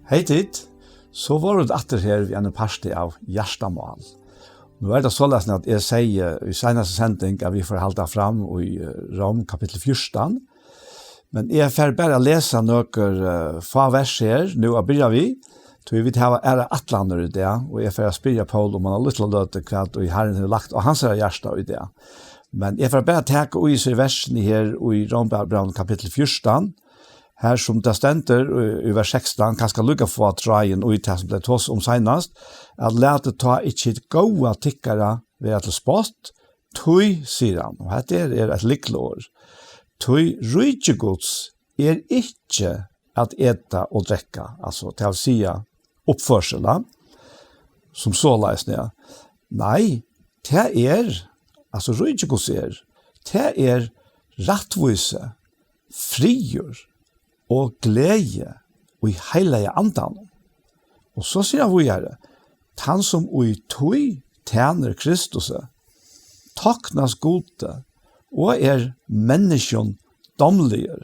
Hej tid, så var det atter her vi en parti av Hjertamål. Nå det så løsende at jeg sier i seneste sending at vi får halda fram i Rom kapittel 14. Men jeg får bare lese noen få vers her, nå begynner vi. Så vi har atlander i det, og jeg får spørre Paul om han har lyst til å løte hva og Herren har lagt, og han ser hjertet i det. Men jeg får bare takke i seg versene her i Rombrevet kapittel 14, her som det stender i vers 16, kanskje lukka få at dreien og det som ble tås om senast, at lete ta ikke gåa tikkere ved til spott, tøy, sier han, og dette er et likkelår. Tøy rydgjegods ikke at eta og drekka, altså til å si oppførsela, som så leisende. Nei, det altså rydgjegods det rattvise, frigjør, og glede og i heilige andan. Og så sier han videre, han som i tøy tjener Kristus, taknas gode, og menneskjon domlige.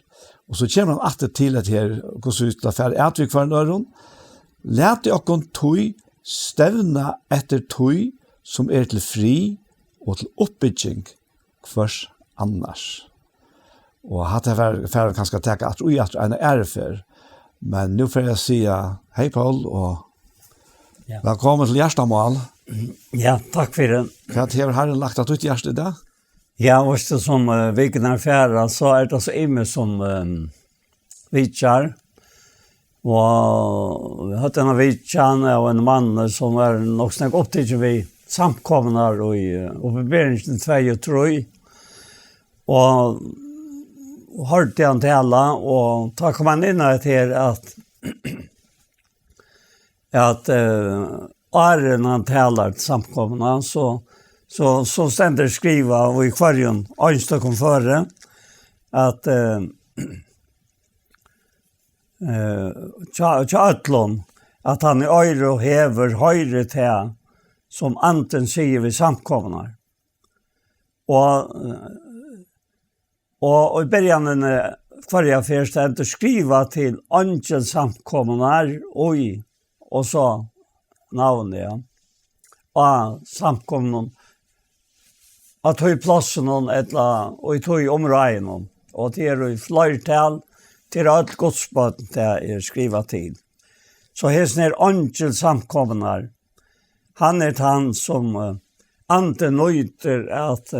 Og så kommer han alltid til at her, hvordan vi skal fære etvik for en øren, lete okkon tøy stevna etter tøy som til fri og til oppbygging hvers annars. Og hatt jeg for kanskje tenke at ui at en ærefer. Men nå får jeg si hei Paul, og velkommen til Hjertamål. Ja, takk for det. Hva har Herren lagt at ut hjertet i dag? Ja, og det som viken færre, så det så ime som vitjar. Og vi hadde en vitjan og en mann som nok snakket opp til vi samkomne og oppeberingen 2 og 3. Og hørte han tala, og da kom han inn til at Aren han talar til samkomna, så stender skriva og i kvarjon ønstøk om føre at tjøtlån at han i øyre og hever høyre til som anten sier vi samkomna. Og i början förra första skriva till angel samkomnar och så navn ja. Och samkomnon att ta i platsen eller och ta i områden och det i flertal till allt godsbåt det skriva till. Så här angel samkomnar. Han han som Ante nøyter at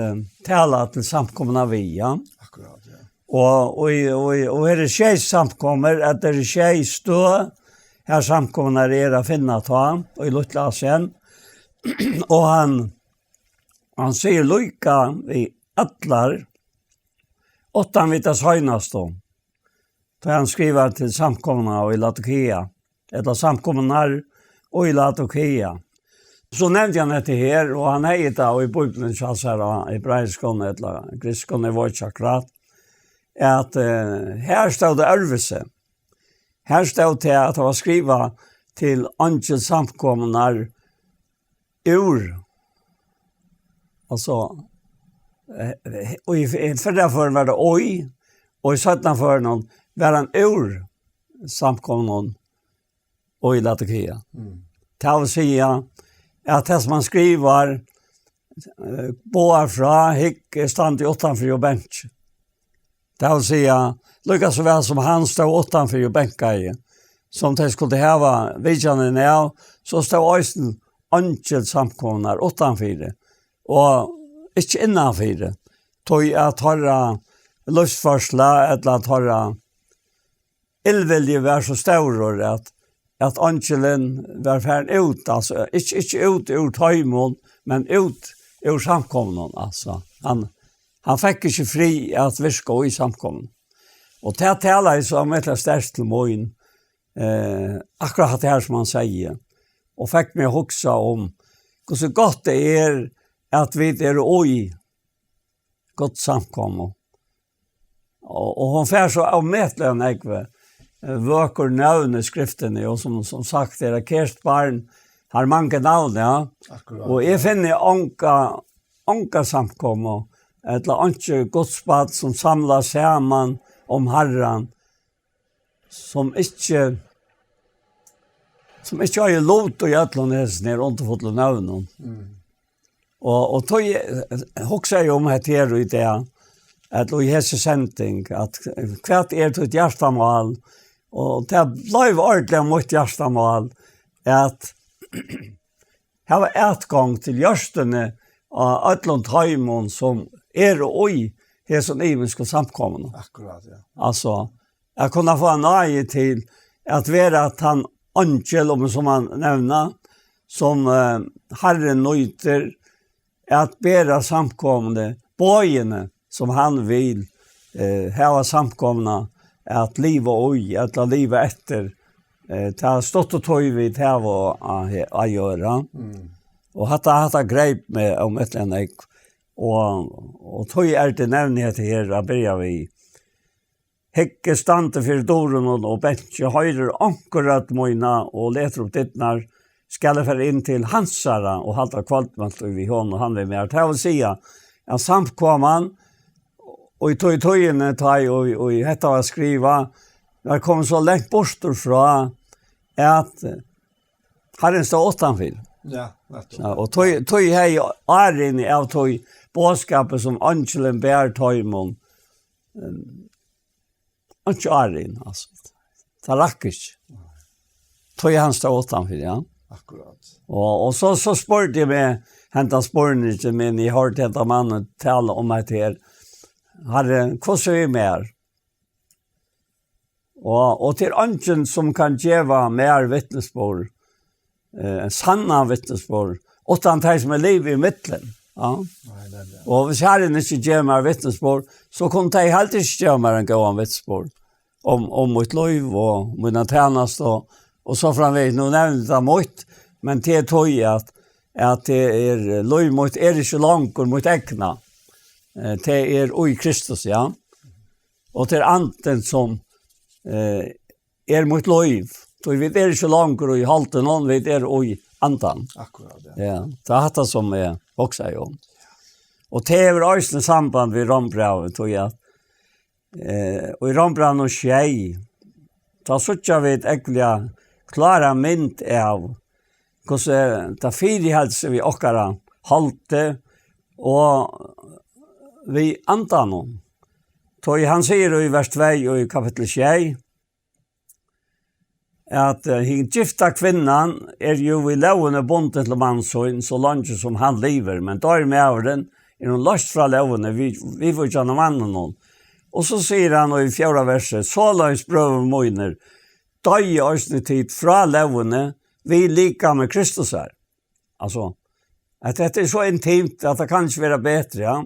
tala til samkomna via. Akkurat, ja. Og her skjei samkommer, at det skjei stå, her samkomna å finne ta, og i Lutlasien. Og han sier lykka i atlar, 8 vitas høynastå. Da han skriver til samkomna og i Laodikea, eller samkomnar og i Laodikea. Så nevnte han dette her, og han heier da, og i Bibelen kjalls her, hebraiskon eller griskon var ikke akkurat, at her stod det ørvelse. Her stod det at det var skrivet til angel samkomnar ur. Altså, og i derfor var det oi, og i 17 for noen var han ur samkomnar og i Laodikea. Det vil si at det som man skriver båar fra hikk stand i 8 for å benke. Det vil si lukka så vel som han stod 8 for å benke i, som de skulle heva vidjane ned, så stod også angel samkomnar 8 for, og ikke innanfor det. Tog at harra lustforsla, eller at harra illvilje var så større at angelen var ferdig ut, altså, ikke ut ur tøymon, men ut ur samkomnen, altså. Han fikk ikke fri at virke i samkomnen. Og det taler jeg som et eller størst til måten, akkurat det her som han sier, og fikk meg huksa om hvor så godt det at vi i godt samkommen. Og hun fer så avmetelig enn jeg vøker navn i skriftene, og som sagt, Kerst barn har mange navn, ja. Akkurat. Og jeg finner anka samkommer, eller anke godsbad som samler sammen om Herren, som ikke som ikke har lot og gjøtlen ner underfotlet navnen. Og tog hoksa jo om her i det, at i hese sending, at hvert til et hjertemål, og det ble ordentlig mot hjertemål, at her var etgang til hjørstene av Øtland Taimon som og i hese imenske samkommende. Akkurat, ja. Altså, jeg kunne få en nøye til at være at han angel, som han nevner, som Herren nøyter, at bære samkommende bøyene som han vil hava samkomna at livet oi, at la livet etter ta stått og tøy vid hava a gjøre. Og hatta greip med om et eller annet. Og tøy det nevnighet her, a byrja vi. Hekke stande for doren og bensje høyrer ankorat moina og leter opp dittnar skal jeg fære inn til hansara og halta kvaldmalt vi hånd og han vil med. Det vil si at samkomman og i tøyene og i hetta å skriva, det kom så lengt borster fra at Herren stod åttanfyr. Ja, og tøy hei æren av tøy båskapet som angelen bær tøymon. Ikke æren, altså. Det rakk ikke. Tøy han stod åttanfyr, ja. Akkurat. Og så spurte jeg meg, hentet spørsmål ikke, men jeg hørte dette mannen tale om meg til her. Herre, hvordan er vi mer? Og til ønsken som kan gjøre mer vittnesbord, sanna vittnesbord, utan de som liv i midten. Ja. Og hvis Herren ikke gjør mer vittnesbord, så kunne de helt ikke gjøre mer enn gå om vittnesbord. Om mitt liv og mine tjenest og så framveg. Nå nevner det mot, men det tog at det liv mot ikke langt mot egna. Det i Kristus, ja. Og til anten som mot liv. Så vi ikke langt i halten, noen vi i antan. Akkurat, ja. Ja, det er det som også om. Og det også samband med Rombrevet, tror jeg. Og i Rombrevet og Skjei, da suttja vi egentlig klara mynd av hvordan det fyrihelse vi okkara halte, og vi andan om. Han sier i vers 2 og i kapittel 6 at hin gifta kvinnan jo i lovene bundet til mannsøyn så langt som han lever, men da med avren noen løst fra lovene, vi får ikke ha mannen noen. Og så sier han i 4. verset, så langt brøver møyner, døy øsne tid fra lovene, vi lika med Kristus her. Altså, at dette så intimt at det kan ikke være bedre, ja.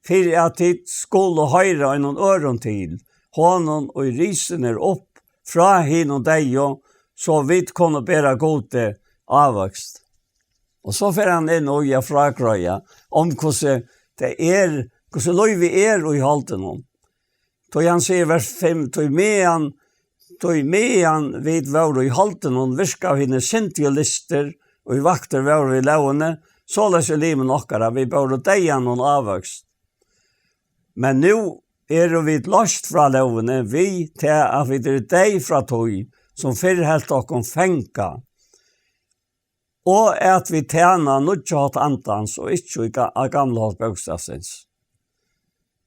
For at tid skulle høyre i noen øron til, hånden og risen opp fra hin og deg, så vi kunne bære gode avvokst. Og så får han inn og jeg fragrøya om hvordan det hvordan lov vi og i halten om. Så han sier vers 5, tog medan vid vår i halten om virka av henne sintige lister og i vakter vår i lovene, så løs i livet nokkara, vi bør deg noen avvokst. Men nu vi løst fra lovene, vi til at vi deg fra tog, som fyrhelt okkom fenka, og at vi tjener nødja hatt antans, og ikke av gamle hatt bøkstavsins.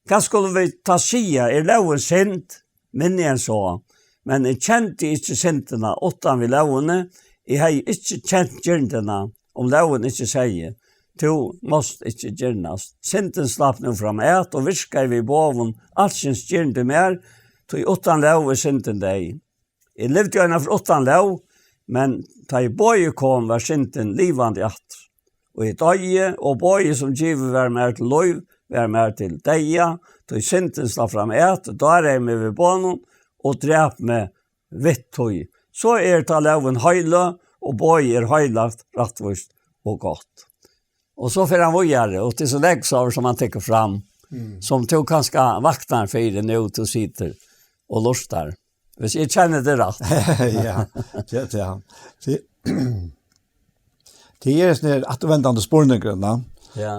Hva skulle vi ta sia? Loven sint? Minne en så. Men jeg kjente ikke sintene utan vi lovene, jeg har ikke kjent gyrdene om loven ikke sier, to måste ikke gyrnas. Sinten slapp nu fram et, og virka vi boven allsins gyrde mer, to utan lov sinten deg. Jeg levde jo en av utan lov, men ta i bøye kom var sinten livande att. Og i døye og bøye som giver var mer til lov, var mer til deia, to i sinten slapp fram et, da med vi bonen, og drep med vitt tøy. Så ta loven høyle, og bøye høylagt, rattvist og godt. Og så får han vågjere, og til så leggsaver som han tekker fram, som tog kanskje vaknar for det nå til sitter og lustar. Hvis jeg kjenner det rett. Ja, det han. Det sånne attvendende spårningrene,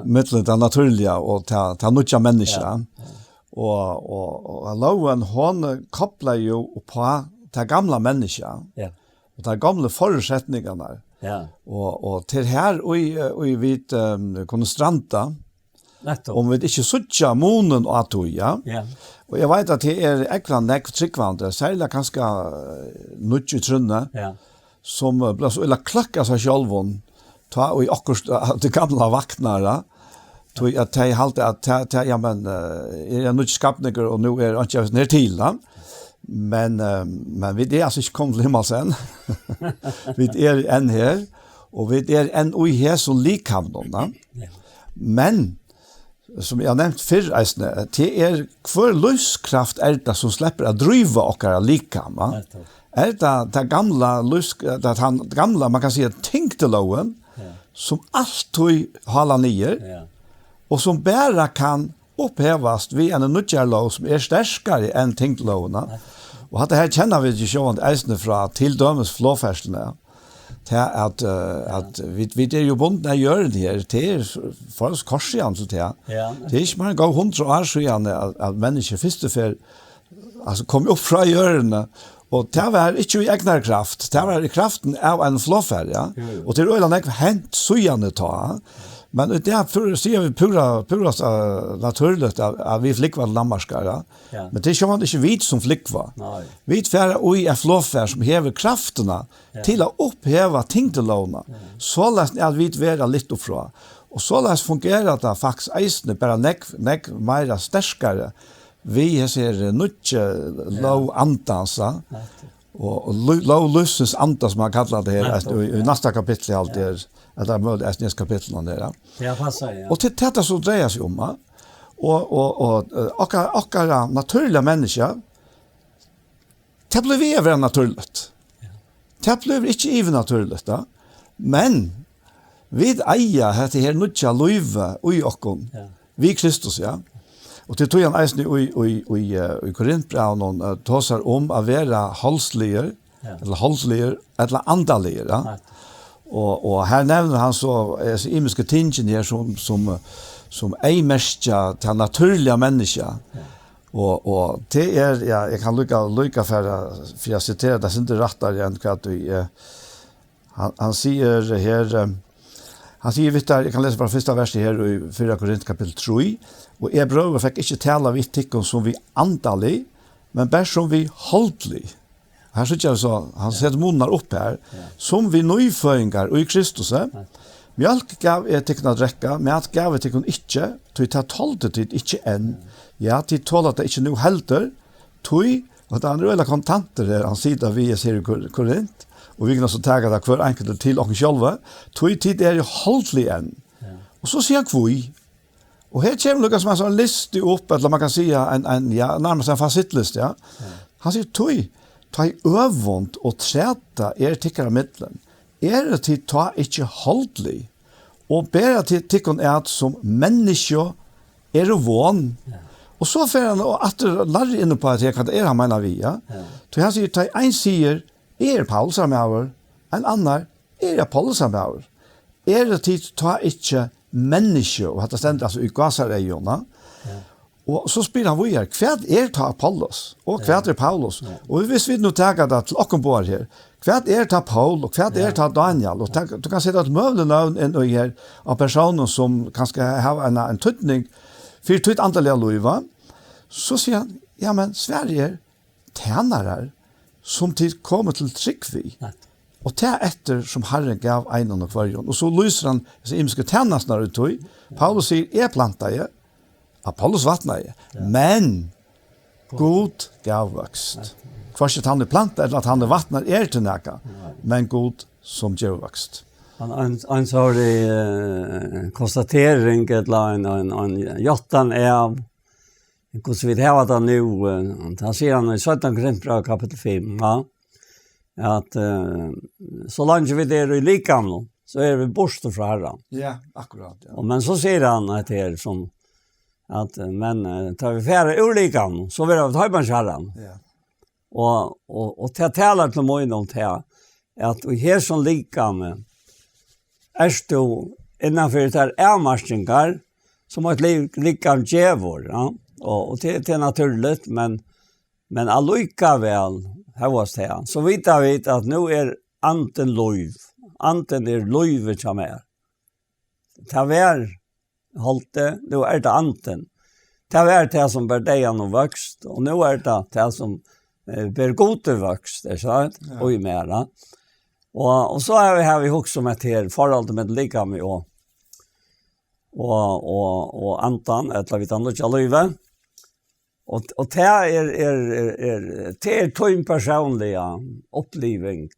mellom det naturlige og det nødja mennesker. Og loven, hun kopler jo på det gamle mennesker. Ja. och de gamla förutsättningarna. Ja. Och till här och vi kunde stranta. Nettopp. Om vi inte suttja månen och att ja. Ja. Och jag vet att det är ekvan nekv tryggvandre, särskilt ganska nudge trunne, Ja. som blir så illa klakka seg sjálvon, ta og i akkurat det gamla vaknare, tog at jeg halte at ja, men er jeg nudge skapninger, og nå er ikke nær til da. Men vi er altså ikke kommet til himmels enn. Vi er enn her, og vi er enn ui her som likhavnene. Ja. Men, som jeg har nevnt før, det er hver løskraft det som slipper å drive okkara likhamna. Det gamla det gamla, man kan säga tinkteloven, som alltid håller ner, och som bara kan upphävas vid en nutjarlov som är starkare än tinkteloven. Och det här känner vi ju sjön eisne fra tildömes flåfärstorna. Att vi är ju bundna gör det här till för oss korsian så det. Det är inte man går 100 år sedan att människor först för alltså kom upp från hjörna. Och det var inte i egna kraft, det var i kraften av en flåfär, ja. Och det är öland inte hänt så gärna ta. Men det är ser vi pura naturligt att vi flickvar lammarskara. Ja. Men det är ju inte vi som flickvar. Nej. Vi färra och i en flåfär som häver krafterna till att upphäva tingtelåna. Så läst att vi vara lite uppfra. Och så läst fungerar det faktiskt eisne bara nek mer starkare. Vi ser nutje low antansa och low lustens antas man kallar det här i nästa kapitel allt det eller möjligt nästa kapitel där. Ja, passar ja. Och till detta så drejer sig om och naturliga människor det blir vi över naturligt. Det blir inte even naturligt då. Men vid eia heter här nutja löve i okon. Vi Kristus ja. Och det tog han eisen i Korintbraun tåsar om att vara halsliger, eller andaliger. Ja? Och här nämner han så imiska tingen här som ej mestja till naturliga människa. Och det är, ja, jag kan lycka för jag citerar det inte rättar igen att han säger här. Han säger vittar, jag kan läsa bara första versen här i 4 Korint kapitel 3. Och er bröder fick inte tala vid tikkon som vi antallig, men bara som vi holdlig. Här så jag så han sätter munnar upp här som vi nyföringar och i Kristus. Mjölk gav tikkon att dräcka, mat gav tikkon inte, tog ta tålte tid inte än. Ja, till tålat det inte nu heller. Tog och det andra eller kontanter där han sitter vi ser i Korint. Och vi kan så ta det kvar enkelt till och själva. Tog tid är ju holdlig än. Och så ser jag kvui. Och här kommer Lukas som en list upp, eller man kan säga en ja, närmast en facitlist, ja. Han säger, ta i övont och träta tickare mittlen. Det till ta inte holdlig. Och bära till tickon är som människa vån. Och så får han att lära in på att jag kan han menar vi, ja. Så han säger, ta en säger, Paulus samauer, en annan Apollos samauer. Det till ta inte människa och att ständigt alltså i Gazaregiona. Och så spelar han vidare. Kvad ta Apollos och kvad Paulus. Och hvis vi nu tar det till Ockenborg här. Kvad ta Paul och kvad ta Daniel. Och du kan säga att mövlen en här av personer som kanske har en tydning för ett antal löva. Så säger han, ja men Sverige tjänare som tid kommer till tryggvi. Och det efter som Herren gav en och varje. Och så lyser han så imiska tjänastnar ut i. Paulus säger, plantar jag. Apollos vattnar jag. Men God gav växt. Kvart att han plantar eller att han vattnar till näka. Men God som ger växt. En sorg konstatering eller en jottan av hur så vi har det nu. Han säger han i 17 Korinther kapitel 5. Ja. Att så länge vi är i likamno så är vi borste från Herren. Ja, akkurat. Ja. Och men så säger han att det är som att men tar vi färre ur likamno så vill vi ta på Herren. Ja. Och ta talar till mig om det att vi här som likamno är du innanför det här ärmarstingar som ett likam djävor. Ja. Och det är naturligt men allika väl här var det. Så vet vi att nu är anten lov. Anten lovet som Det var halte, nu det anten. Det var det som ber dejan og vokst, og nu det som ber gode vokst, sant? Ja. Og i mera. Og så har vi också om et her forhold med lika med og antan, et la vi tannet ikke løyve. Og det tøym personlige oppliving,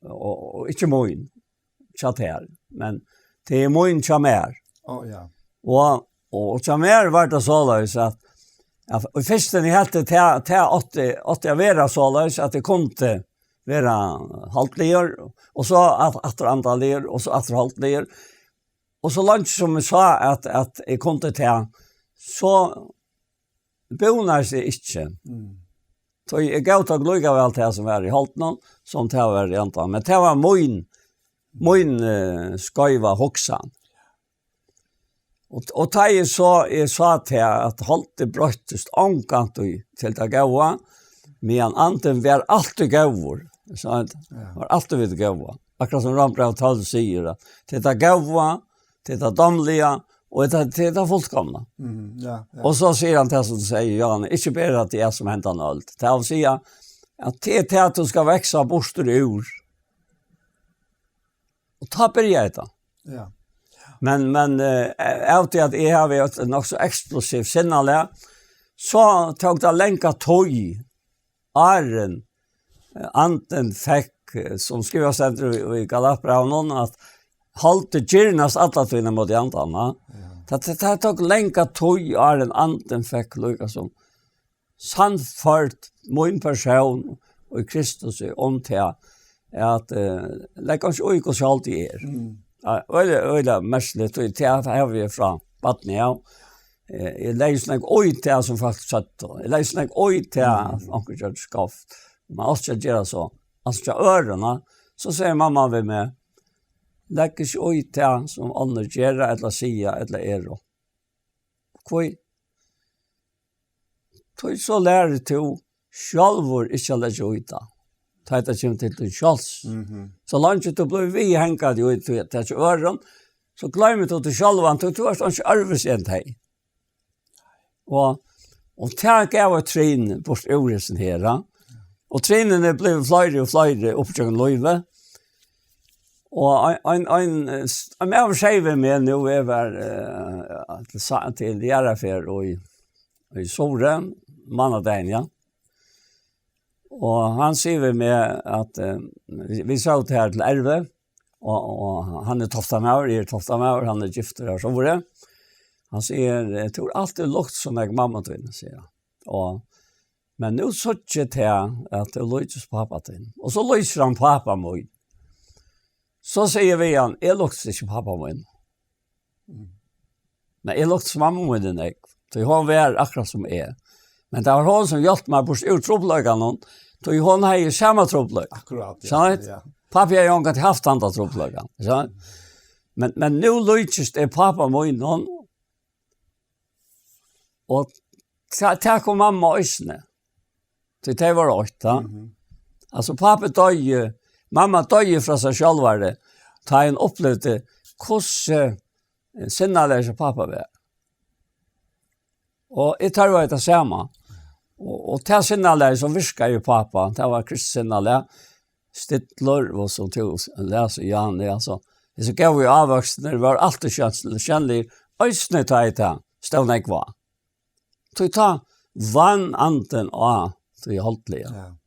og ikke moin, tjatt her, men det moin tjammer. Ja. Og tjammer var det såleis at og først den helte til at jeg være såleis at det kunne være haltlier, og så at andalier, og så at haltlier. Og så langt som jeg sa at jeg kunne til, så bonar seg ikke. Så jeg gav til å gløyga vel til som var i haltene, som til å være i antan. Men det var min skøyva hoksan. Og da jeg sa til at halte brøttest omkant til det gava, men anten var alltid gavor. Var alltid vidt gava. Akkurat som Rambrau 12 sier, til det gava, til det damlige, og til det fullkomna. Og så sier han til som sier, Jan, ikke bare at det som hentet han alt. Til å si at det til at du skal vekse bostur i ur. Og ta bør jeg da. Ja. Men av til at jeg har vært nok så eksplosivt sinnelig, så tok det lenka tog Aren, anten fikk, som skriver senter i Galatbraunen, at halte gyrnas alla tvinna mot i antanna. Det tok lenka tog Aren, anten fikk lukka som sannført min person og Kristus om til at det kanskje ikke så alltid Øyla merselig, det har vi fra Batni, ja. Jeg leser nok oi til som faktisk satt. Jeg leser nok oi til anker gjør skaft. Men alt skal gjøre så. Alt skal ørene. Så sier mamma ved meg, legger ikke oi til som andre gjør, eller sier, eller er. Hvor? Så lærer du selv ikke å legge oi til. Det kommer til din sjals. Så langt du blir vi hengt jo til øren, så glemmer du til sjølven, du har ikke arves enn deg. Og det gav jeg trin bort øvresen her. Og trinene ble flere og flere oppgjøren løyve. Og en av skjeve med nå var til Gjerafer og i Sore, mannadein, ja. Og han sier vi med at vi sa til her til Erve, og han Toftamauer, jeg Toftamauer, han gifter her Sore. Han sier, jeg tror alltid lukt som jeg mamma til henne, sier han. Men nå så ikke til at det løytes pappa til henne. Og så løyser han pappa min. Så sier vi han, jeg lukter ikke pappa min. Men jeg lukter som mamma min, jeg. Så hun var akkurat som jeg. Men det var hun som hjelpte meg bort ur troppløkene, så hun har jo samme troppløk. Akkurat, ja. Pappa har jo ikke hatt andre troppløkene. Men nå løytes det pappa min, og det kom mamma øsne. Det var 8. Altså pappa døde, mamma døde fra seg selv, da hun opplevde hvordan sinneløse pappa var. Og jeg tar jo etter samme. Og til sinneløse som virker jo pappa, det var Kristi sinneløse, Stittler, og så til å lese Jan, altså. Så gav vi avvoksne, det var alltid kjennelig, øsne ta i det, stående jeg var. Så ta vann anten av til holdlige. Ja.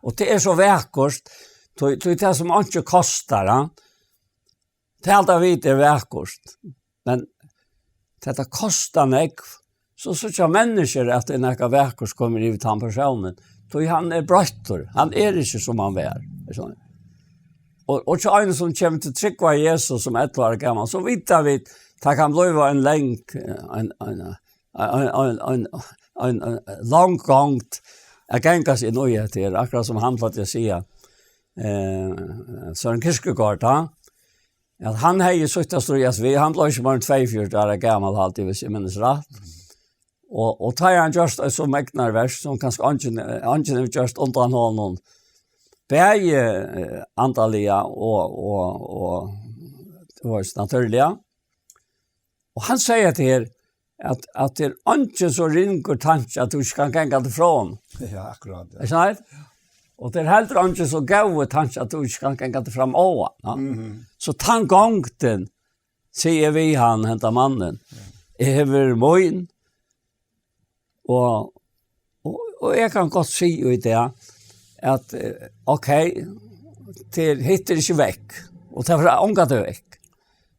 Og det så vekkert, så det som ikke koster, det alt av vidt vekkert, men det koster meg, så ikke mennesker at det noe vekkert kommer i den personen, så han brøtter, han ikke som han er. Og ikke en som kommer til trygg av Jesus som 1 år gammel, så vet vi, det kan bli en lenk, en lang gang, jeg ganger seg noe til, akkurat som han for å si, Søren Kirkegaard, at han har jo suttet stod vi, han ble ikke bare 42 år gammel, alltid, hvis jeg minnes rett. Og tar han just så meknar vers, som kanskje angen gjørst undan honom, bäge antaliga och naturliga. Och han säger till er att det inte så ringer tanke att du kan gänga ifrån. Ja, akkurat. Ja. Är sant? Och det heller inte så gåa tanke att du kan gänga det fram åa. Ja? Så tankgången säger vi han hämta mannen. Över moin. Och jag kan gott se i det att okej, det hittar inte väck. Och det är ångat det väck.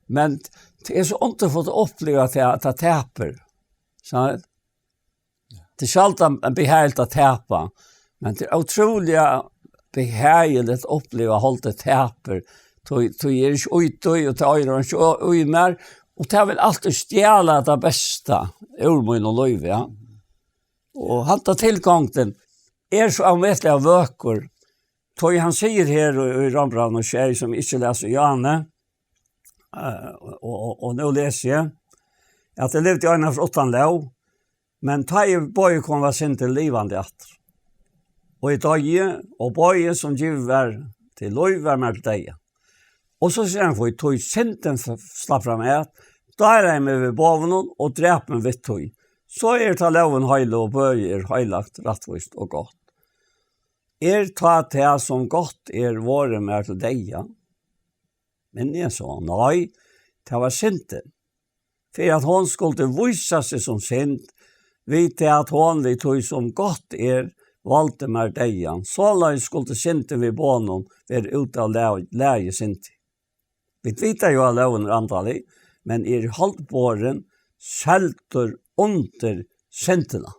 Men det är så inte fått uppleva att det täper. Så det är alltid behärligt att täpa. Men det är otroliga behärligt att uppleva att hålla det täper. Det är inte utdöj och det är inte mer. Och det är väl alltid stjäla det bästa ur min och liv, ja. Och han tar tillgången så avmätliga vökor. Han säger här i Rambran och tjej som inte läser Janne. Och nu läser jag att det levde i en av 8 lov, men bøye kom var sin til livande atter. Og i døye, og bøye som giver til lov var med deg. Og så sier han for, tog sinten slapp fram et, da er jeg med ved bovenen og drep meg vidt tog. Så ta loven heile og bøye heilagt, rettvist og godt. Ta det som godt våre med til deg. Men jeg sa, nei, det var sinten. For at hon skulle vise seg som sint, vite at hon vi tog som godt valgte med dejan. Så la skulle sinten vi bånen være ute av leie sinti. Vi vet jo at loven antallig, men halvbåren selter under sintena.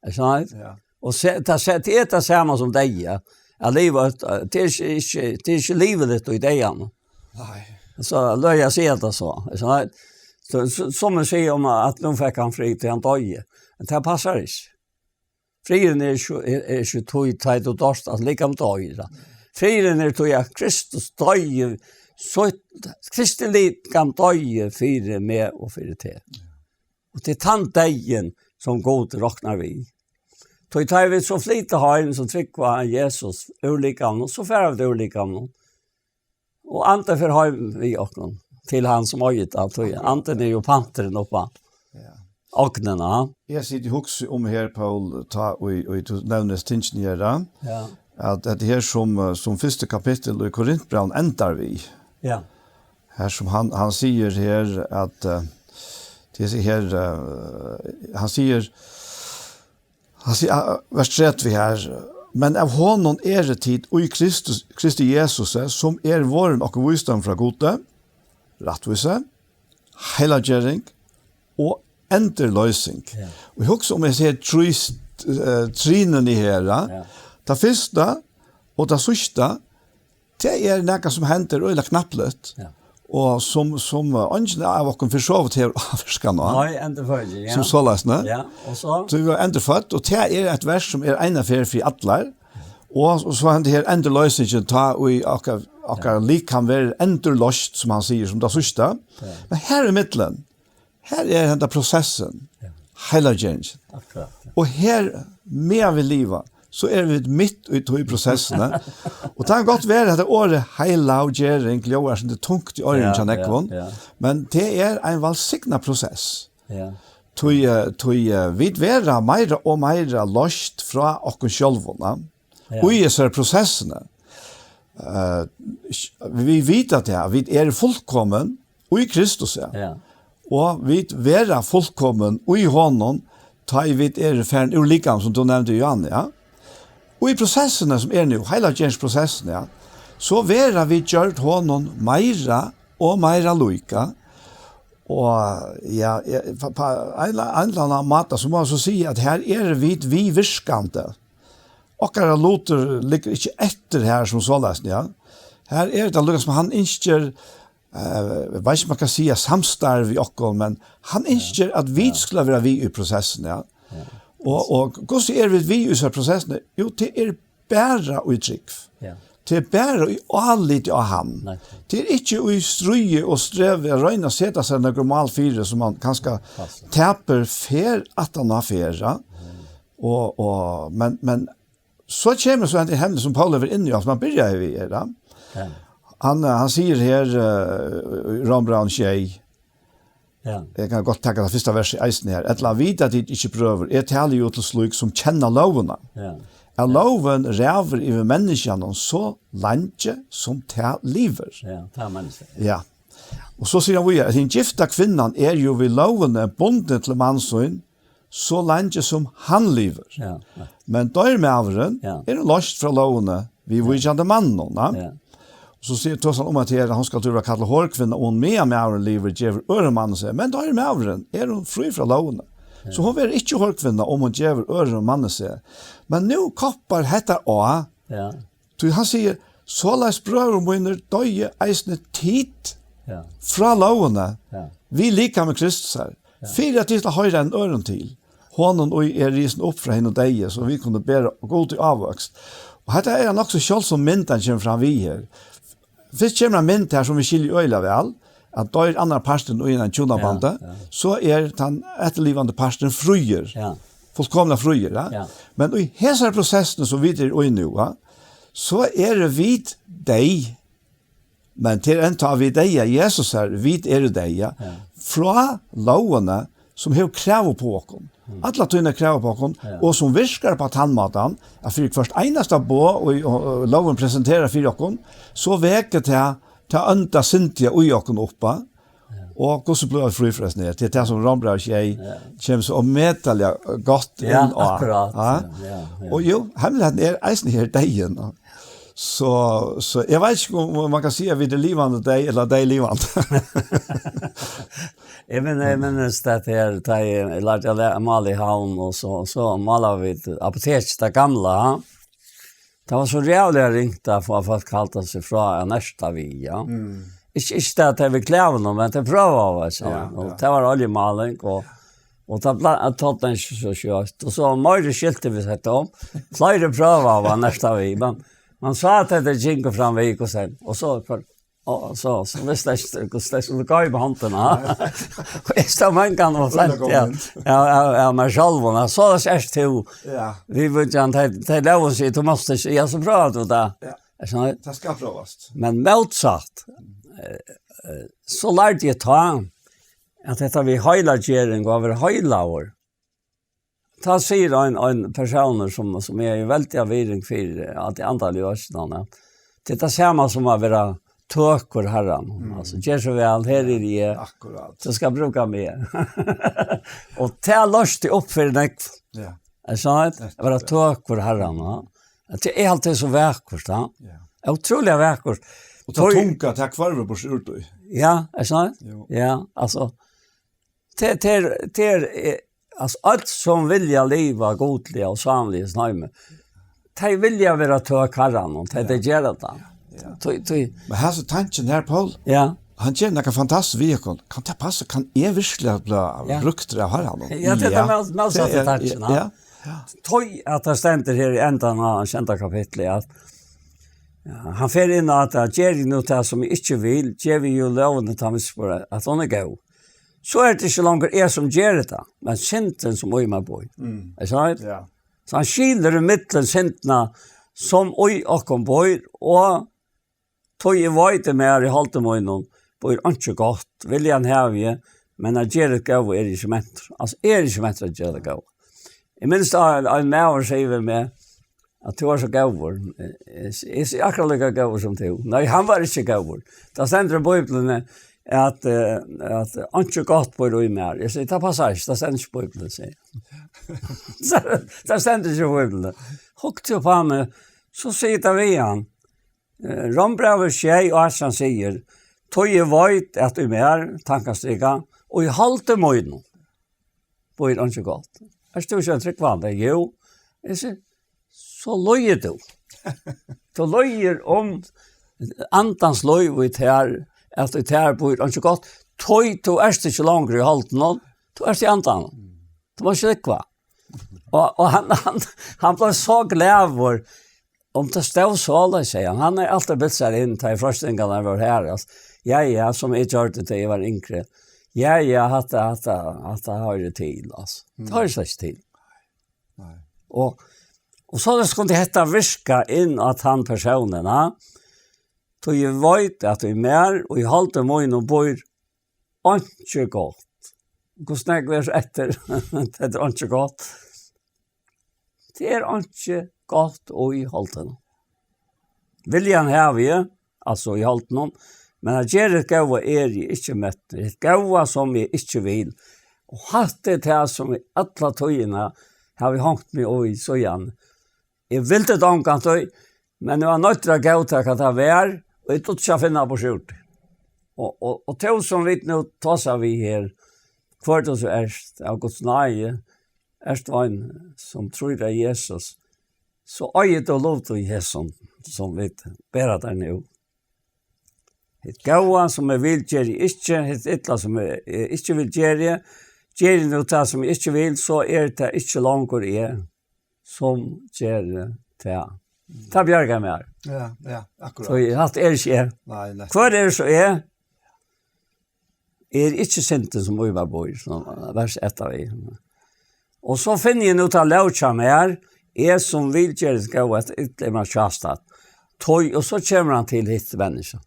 Er sant? Ja. Og det det samme som deja. Det ikke livet ditt i dejan. Nej. Så lär jag se det så. Så som man säger om att de fick han fri till han döje. Men det passar inte. Friden är ju tog tid och dorst att lika om döje. Friden tog jag Kristus döje. Så Kristi lika om döje för med och för te. Och det tantejen som god räknar vi. Tog tar vi så flit har en som tryck var Jesus olika om så för det olika om. Och ante för har vi också till han som har gett allt. Ante är ju panteren uppa. Ja. Oknena. Jag sitter hux om här Paul ta och nämnes tinchniera. Ja. Att det här som första kapitel i Korintbrevet ändar vi. Ja. Här som han säger här att det är här han säger vers 3 här. Men av honom det tid och i Kristi Jesus som våren och visdom från Gode, rättvisa, heilagjering och enterlösning. Ja. Och också om jag ser trinen i här, ja. Det första och det sista, det något som händer eller knappligt. Ja. Och som ingen av oss försökt här avskan då. Nej, inte för det, ja. Som sålas, ne? Ja, och så. Så vi var ändå fått och det ett vers som ena för alla. Och så han det här enderlösningen ta och och kan vara enderlöst som han säger som det sista. Ja. Men här i mitten här den där processen. Ja. Hela change. Akkurat. Ja. Och här med vi leva så vi mitt ute i processen. Och det har gått vara det året hela gering glöar som det tungt i orange och nekvon. Men det en valsigna process. Ja. Tui vid vera meira og meira lost fra okkur sjálvuna. Og i så processen. Vi vet at vi fullkommen og i Kristus. Ja. Og vi vera fullkommen og i honom ta vi fern ulikam som du nevnte Johan, ja. Og i processen som nu, hela processen, ja. Så vera vi gjort honom meira og meira lika. Og ja, på en eller annen måte så må jeg så si at her vi virkende. Okkara låter ligger ikke etter her som så lesen, ja. Her det lukket som han ikke, vet ikke man kan si samstarv i okkara, men han ikke at vi skulle være vi i processen, ja. Og hvordan vi i processen? Jo, det bare uttrykk. Ja. Det bare i allit av han. Det ikke i strøye og streve å røyne å sette seg noen normal fire som man kanskje taper fer at han har fere. Men så kommer så en händelse som Paul över in i oss, man börjar vi är det. Ja. Han säger här Ron Brown Shay. Ja. Jag kan gott tacka det första verset i eisen här. Ett la vita dit inte pröver. Är talar ju till slik som känner loven. Ja. Er loven räver över människan och så länge som ta lever. Ja, ta man det. Ja. Och så säger vi att den gifta kvinnan är ju vid loven bunden till mansön så länge som han lever. Ja. Men där med avren Ja. är det lost från loven vi vidjande mannen, va? Ja. Så säger Tossan om att han ska tura kalla hårkvinna och med avren lever ger öremannen sig. Men där med avren är hon fri från loven. Så hon är inte hårkvinna om hon ger öremannen sig. Men nu koppar detta A. Ja. Så han säger så läs bröder och minner döje eisne tid Ja. fra lovene. Ja. Vi lika med Kristus her. Fyra at vi skal høyre en øren til. Hånden og er risen opp fra henne og deg, så vi kunne bære god til avvokst. Og dette er nok så selv som mynden kommer fram vi her. Først kommer en mynd her som vi skiljer øyla vel, at da er andre parsten og innan tjonabande, så er den etterlivende parsten fruer. Ja. Fullkomna fruer. Ja? Ja. Men i hese prosessen som vi er i nu, ja, så er det vid deg, men til en tar vi deg, Jesus her, vid er det deg, fra lovene som har krav på oss. Alla tøyne krav på oss, og som virkar på tannmaten, at for først eneste på, og loven presenterer for oss, så veker til ønta sintige ui oss oppa, og hvordan blir det fri forresten her, til det som Rambra og Kjei kommer så medtallig godt inn. Ja, akkurat. Ja. Og jo, hemmeligheten er eisen her deien. Så jeg vet ikke om man kan si at vi er livande deg, eller deg livande. Jeg minnes det her, da jeg lærte å male i havn, og så maler vi et apotek, det gamle. Ja. Det var så rævlig ringt da, for at folk kalte seg fra neste vi, ja. Ikke det at jeg vil kleve noe, men det prøver av oss. Ja. Og det var oljemaling, og det ble tatt den ikke så kjøtt. Og så mer skilte vi sett om. Flere prøver av neste vi, men man sa at det gikk fram vi og sen. Og så visste jeg ikke hvordan det skulle gå i behandlene. Og jeg stod mange ganger og flent, ja, meg selv. Og så det sørst til. Vi vet jo, de lov oss i, du måtte ikke, ja, så prøver du det. Det skal prøves. Men motsatt, så lærte jeg ta at dette vi høylagjering og over høylauer. Ta sier en person som er veldig avviring for at de andre løsene. Det er det samme som å være tøker herren. Altså, gjør så vel, her er det. Akkurat. Så skal jeg bruke mer. Og det er løst opp for deg. Ja. Jeg sa det, å være tøker herren. Det er alltid så vekkert. Det er utrolig vekkert. Og ta tunga til kvarve på skjortøy. Ja, jeg sa det? Ja, altså, det er alltså allt som vilja leva godliga och samliga snöme. De vilja vara tøkarran och det gör det. Men här så tanken här Paul. Ja. Han känner något fantastiskt vikon. Kan det passa? Kan jag virkelig bli brukt av herran? Ja, det är motsatt tanken. Ja. Tøy att det ständer här i ändan av kända kapitlet att han fer in att Jerry nu tar som inte vill, Jerry ju loven att han vill att hon är god. Så är det inte längre er som gör det, men synden som oj med boy. Är så här? Ja. Så han skiljer i mitten syndna som oj och kom boy och tog i vite mer i halte någon boy inte gott. Vill han have ju, men att göra det gå är inte ment. Alltså är inte ment att göra det gå. I minst en mer säger med att det var så gåvor. Är akkurat lika gåvor som du. Nej, han var inte gåvor. Det ständer i Bibeln att inte gott på det mer. Jag säger, det passar inte. Det ständer inte i Bibeln, säger jag. Det ständer inte i Bibeln. Hukt upp på mig, så säger det vi han. Rombrevet tjej och han säger, tog i vajt att du mer, tankastriga, och i halte mojden. På det inte gott. Jag stod inte tryck vad det. Jo, jag säger, så löjer du. Du löjer om antans löj vid här, att det här på det inte gott. Du är inte längre i halten, du är i antan. Du måste inte kva. Och han blev så glad om det stod så alla säger han. Han är alltid bytt sig in till förstingen när var här. Alltså, ja, som jag gjorde det till jag var yngre. Ja, att har det till. Alltså. Det har det slags till. Nej. Och så det skulle hetta virka in att han personerna tog ju vet att vi mer och i halte moin och bor inte gott. Hur snägg vi efter det är inte gott. Det är inte gott och i halten. Viljan har vi, alltså i halten, men att göra ett gåva är ju inte mätt. Ett gåva som vi inte vill. Och hatt det här som i alla tøyene har vi hangt med i så igen. Jeg vil ikke danke tøy, men jeg var nødt til å gå til hva det er, og jeg tog ikke finne på skjort. Og to som vi nå tar vi her, kvart og så erst, av Guds nøye, erst var en som tror det Jesus, så øyet og lov til Jesus, som vi ber der nå. Et gåa som jeg vil gjøre ikke, et ytla som jeg ikke vil gjøre, gjør noe det som jeg ikke vil, så det ikke langt som gjør det. Det bjerger meg. Ja, akkurat. Så jeg hatt ikke. Nei. Hva så ikke sinten som vi var bor, vers 1 av vi. Og så finner jeg noe til å lage meg som vil gjøre det gåa et ytterligere kjastet. Og så kommer han til hitt menneske.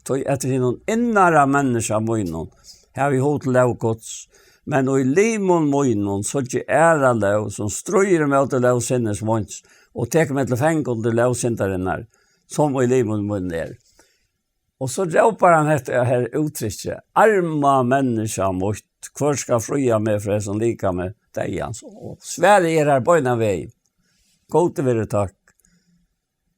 Tøy etter noen innere mennesker møgnen. Her vi hod til lovgods. Men i limon møgnen så ikke lov som strøyer med til lovsinnes våns og teker med til fengen til lovsinderen her. Som i limon møgnen Og så råper han etter her uttrykket. Arma mennesker mot hvor skal fria med for det som liker med deg. Og Sverige her bøyna vei. God til være takk.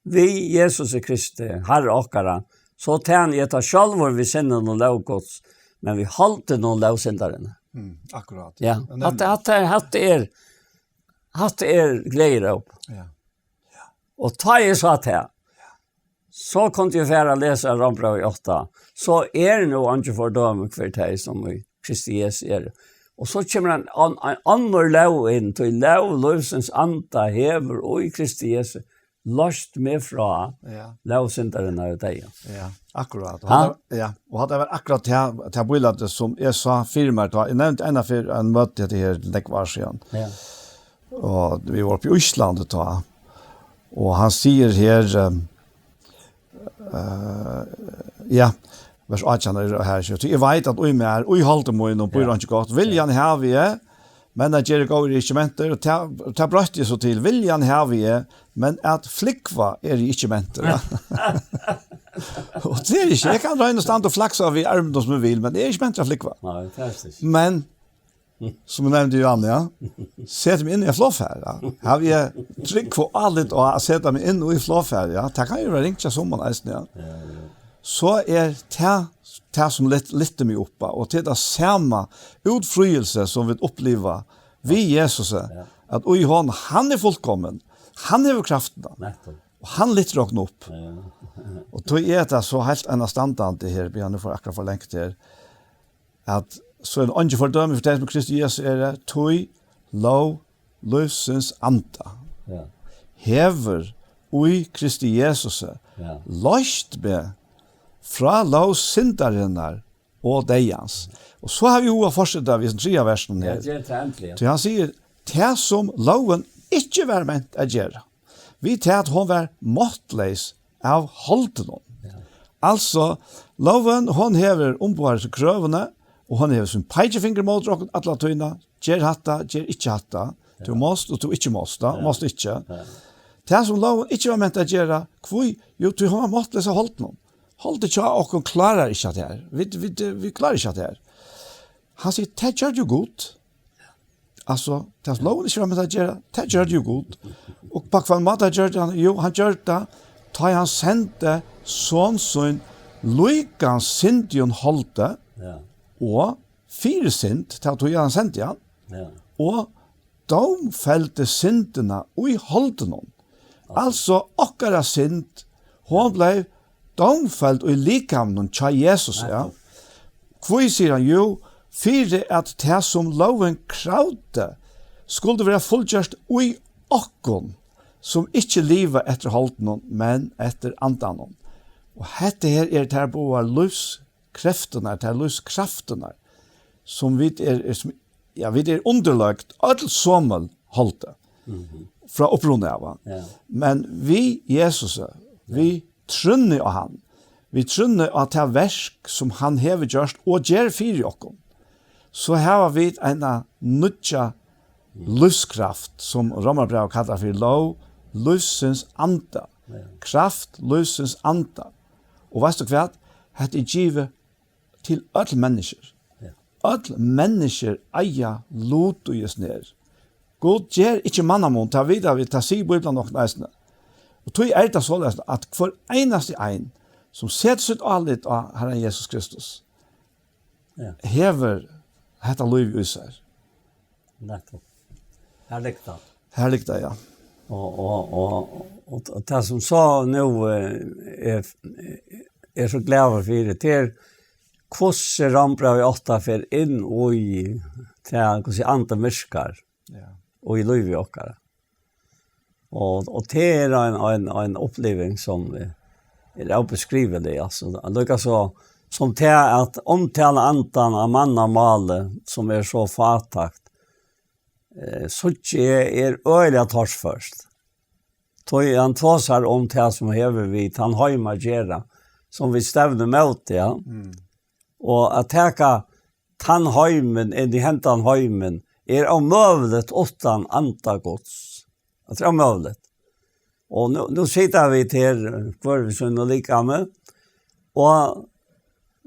Vi, Jesus Kristi, Herre okkara, så tjener jeg ta sjalvor vi sinner noen lovgods, men vi halte noen lovsinderne. Akkurat. Ja, hatt gleder opp. Ja. Og ta jeg så til, så kunne jeg fære lese Rombrev 8, så det noe ikke fordømme for deg som i Kristi Jesus Og så kommer en annen lov inn, til lov løsens anta hever og i Kristi Jesus, lagt med fra lovsinderen av deg. Ja, akkurat. Og hadde vært akkurat til bøylet som jeg sa firmer, jeg nevnte en møte til her nekvar siden. Ja. Og vi var oppe i Østlandet da, og han sier her, vers 18 her, så jeg vet at jeg er, og jeg holder meg noen bøyler ikke godt, viljan har vi men at gjøre går ikke menter, og ta brøtt jeg så til, viljan har vi men at flikva ikke menter. Og det ikke, jeg kan røyne stand og flakse av i armen som jeg vil, men det ikke menter flikva. Nei, det ikke. Men, som jeg nevnte Johan, sette meg inn i flåfær, har vi trygg for alle og sette meg inn i flåfær, det kan jo være ringt seg som man eisen, så det som lytter meg oppe, og til det samme utfrielse som vi opplever vi Jesus, at i hånd, han fullkommen, han har kraften, og han lytter dere opp. Og tog det så helt enn standant her, vi har nå for akkurat for lengt her, at så en ikke fordømme for det som Kristi Jesus tog lov løsens anta. Hever ui Kristi Jesus, løst med fra lov syndarinnar og deians. Og så har vi jo fortsettet vi som 3 versen her. Så han sier, det som loven ikke var ment å gjøre. Vi tar at hun var måttleis av holden. Altså, loven, hun hever ombåret til krøvene, og hun hever sin peikefinger mot dere, alle tøyene, gjør hatta, gjør ikke hatta, du måst og du ikke måst, og måst ikke. Det som loven ikke var ment å gjøre, jo, du har måttleis av holden. Hold ikke av, og klarer ikke det her. Vi klarer ikke det her. Han sier, det gjør jo godt. Altså, det er loven ikke var med det å gjøre, det gjør jo godt. Og på hva måte gjør det? Jo, han gjør det, da han sendte sånn som lykan sindjon holdt og 4 synd, til han sendte han, og de felte syndene og i holdt noen. Altså, okkara synd, hun ble domfelt og i likamnen tja Jesus, Hvor sier han jo, for at det som loven kravde, skulle være fullgjørst og i okkon, som ikke livet etter holden, men etter andan. Og dette her det både livskreftene, det livskraftene, som vi underlagt, alt sommel holdt. fra opprunnet av. Ja. Men vi, Jesus, vi trunner av han. Vi trunner av det versk som han hever gjørst og gjør fyrir okkom. Så har vi en nødja livskraft som Romarbrev kallar for lov, livsens anda. Kraft, livsens anda. Og vet du hva? Det er givet til alle mennesker. Alle mennesker eier lot og ges ned. God gjør ikke mannamon, ta videre, vi tar sig på ibland nok næsene. Og tog er det så løsende at for eneste ein som setter sitt allit av Herren Jesus Kristus, hever dette liv i seg. Nettopp. Herligt da. Herligt da, ja. Og det som sa nå er så glad for det til hvordan Romarbrev 8 for inn og i til hvordan andre mørker og i liv i okkara. Og det er en oppleving som er oppeskrivelig. Altså. Det er så som til at omtale antan av mann og male som er så fatagt, så er øyelig tors først. Han tåsar om det som hever vi, han høyma gjerra, som vi stevner mot det. Ja. Og at teka tannhøymen, inn i hentan høymen, er omøvlet åttan antagods. Det er omøvlet. Og nå sitter vi til hver vi sønner like med, og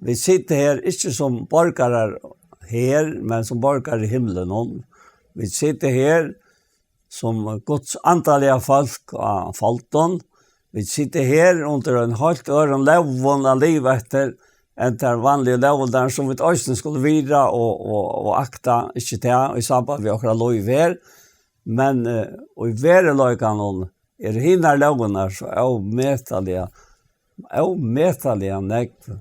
vi sitter her ikke som borgere her, men som borgere i himmelen. Vi sitter her som Guds antallige folk av Falton. Vi sitter her under en halvt øren levån av livet etter enn den vanlige levån som vi også skulle videre og akta, ikke til, i samband med akkurat lov her. Men i vereløkene er hinner levåner så er metallige nekv.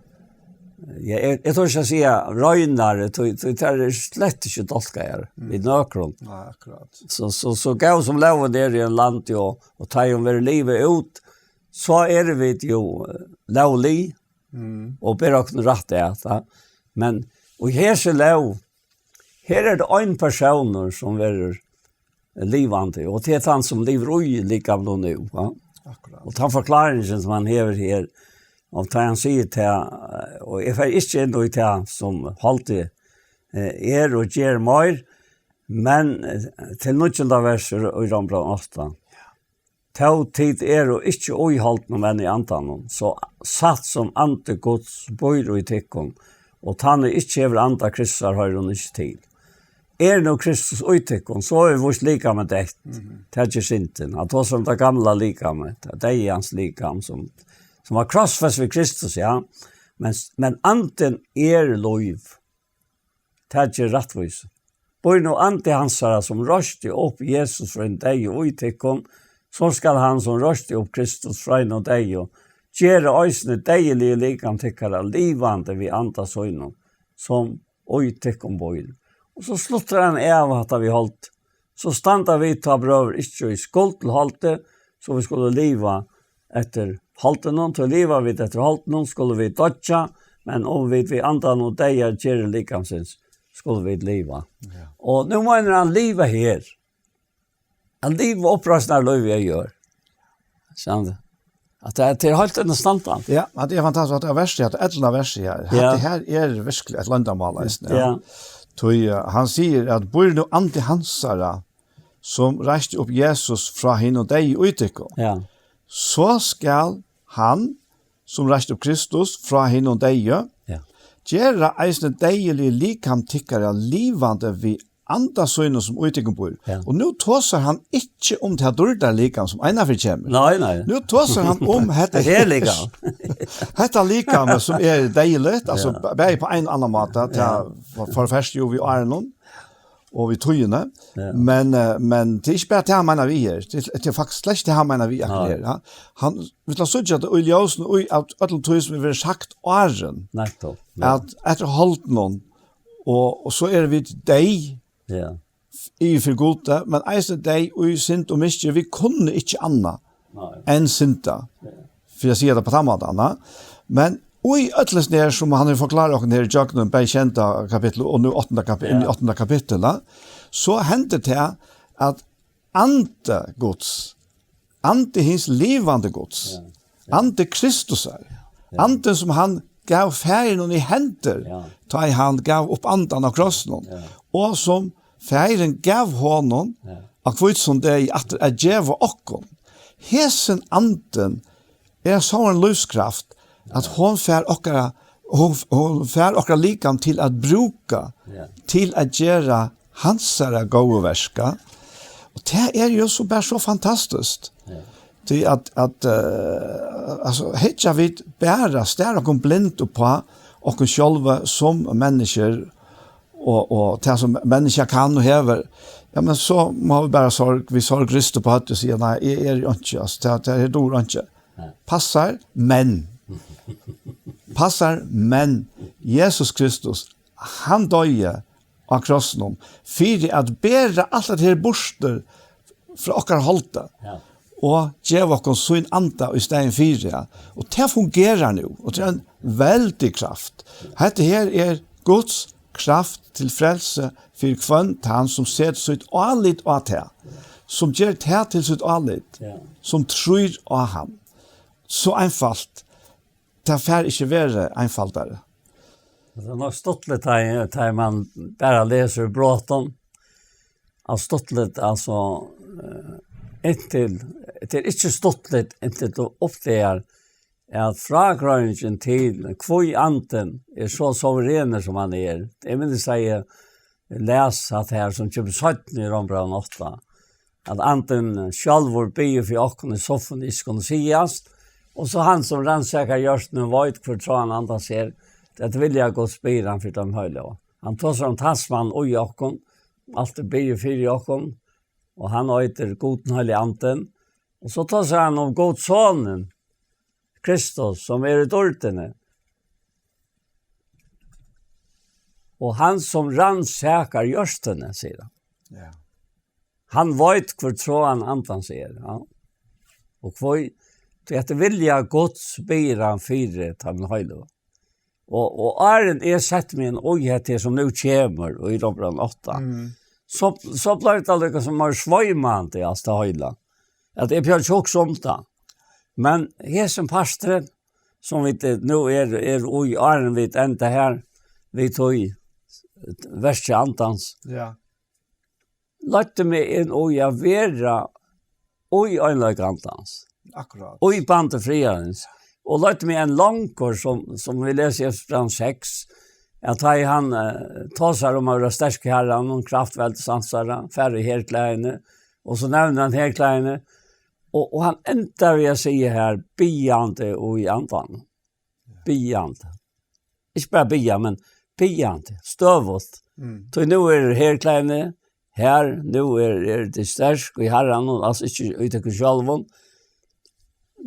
Jeg tror ikke jeg sier røgnere, det er slett ikke dolka her, i nøkron. Ja, akkurat. Så gav som lever der i en land og tar jo være livet ut, så er vi jo lovlig, og ber åkne rett det. Men og her så lov, her er det en person som er livande, og det er han som lever ui like av noe nå. Ja? Akkurat. Og ta forklaringen som han hever her, og tar han sier til, og jeg får ikke inn i det som alltid er og gjør mer, men til noen av verser i Romarbrev 8. Tau tid er og ikke uihalt noen menn i antanen, så satt som ante Guds bøyr og i tikkon, og tanne ikke hever anta Kristus har hun ikke til. Er nå Kristus og i tikkon, så er vi vårt lika med det. Det er ikke sinten. Han tar som det gamle lika med, det er hans lika som var krossfest ved Kristus, ja. Men anten er lov. Det er ikke rettvis. Både nå ante hans som røste opp Jesus fra en deg og uttikken, så skal han som røste opp Kristus fra en og deg og gjøre øsene deilige likantikkere livande vi antas øyne, som uttikken bøyl. Og så slutter han av at vi holdt. Så standa vi ta brøver ikke i skuld til halte, så vi skulle liva etter halten noen, til livet vi etter halten noen, skulle vi dødja, men om vi antar noen deg gjør likamsins, skulle vi liva. Ja. Og nå mener han livet her. Han livet opprøsner livet jeg gjør. Sånn det. At det er helt en standard. Ja, det er fantastisk at det er verset, at det er et eller annet verset her. Ja. Det her er virkelig et landamal. Ja. Han sier at bor nå ante hansara som reiste opp Jesus fra henne og deg i uttikko. Ja. Så skal han, som reiste opp Kristus fra henne og deg, gjøre eisne deilige likamtikkere livande vi andre søgner som uttikkum bor. Ja. Og nå tåser han ikke om det dårlige likam som ena for kommer. Nei. Nå tåser han om dette likam. Dette likam som er deilig, altså bare på en annen måte, for først jo vi er noen, og vi tøyene, men det er ikke bare det han mener vi her, det er faktisk slett det han mener vi her. Ja. Han vil ha søgt at i ljøsen, at alle tøy som vi har sagt åren, at etter holdt noen, og så er vi deg, i for gode, men eisen deg og sint og mistje, vi kunne ikke anna enn sinta, for jeg sier det på den måten, men i øtles ned, som han har forklaret oss ned i Jøknen, bei kjente kapittel, og nå 8. kapittel, så hendte det at ande Guds. Ande hins levande Guds. Ande Kristus er. Ande som han gav fären i händer. Ta i han gav upp andan av krossen. Och som fären gav honom och kvart som det är att geva okkon. Hesen anden är så en livskraft att hon fär okkara likan till att bruka till att göra hansara gåvoverska. Och det är ju så bara så fantastiskt. Det att alltså hetja vid bära stära kom blind på och själva som människor och det som människa kan och häver. Ja men så må vi bara sorg rysta på att du säger nej är ju inte alltså det är då inte. Passar men Jesus Kristus han döje av krossen för att bära allt det här borster från okkar hålta. Och geva oss sin anta i stegen fyra. Och det fungerar nu. Och det är en väldig kraft. Detta här är Guds kraft till frälse för kvant han som ser sitt allit och att det. Som gör det till sitt allit. Som tror av han. Så einfalt. Det får inte vara einfaltare. Det är nog stottligt här man bara läser bråten. Stottligt alltså inntil det er ikke stottligt inntil du oppdager at fragrøringen til kvøy anden er så soverener som han er. Jeg vil si les at her som kommer 17 i Rombraun 8 at anden sjalvor bygger for åkken i soffen ikke kunne sies og så han som rannsæker gjørst nu veit for tro han andre ser det vil jeg gå spyr han for de høyler. Han tar som tassmann og i åkken alt er bygger for i åkken og han øyter goden høylig anden og så tar seg han om god sonen Kristus som er i dårtene. Og han som rannsæker gjørstene, sier han. Ja. Han vet hvor tråden andan sier. Ja. Og hvor det vilja Guds ber han fire til den høyde. Og æren er sett med en øyhet til som nå kommer og i Rombraun 8. Så blir det aldri som har svøyman til oss til høyde. At jeg bjør ikke også om det. Men her som pastoren, som vi nu er i æren vidt enda her, vi tog verset antans. Ja. Lette meg inn og jeg vera og i øynløk antans. Akkurat. Og i bante friarens. Og lette meg en langkår som vi leser i Efterbrand 6, at han tar seg om å være sterske herren, og kraftveldesansere, færre herklæene, og så nevner han herklæene, og han ender vil jeg si her, biante og i andan. Biante. Ikke bare bia, men biante, støvått. Så nå er det herklæene, her, nå er det stersk i herren, altså ikke utenfor sjølven.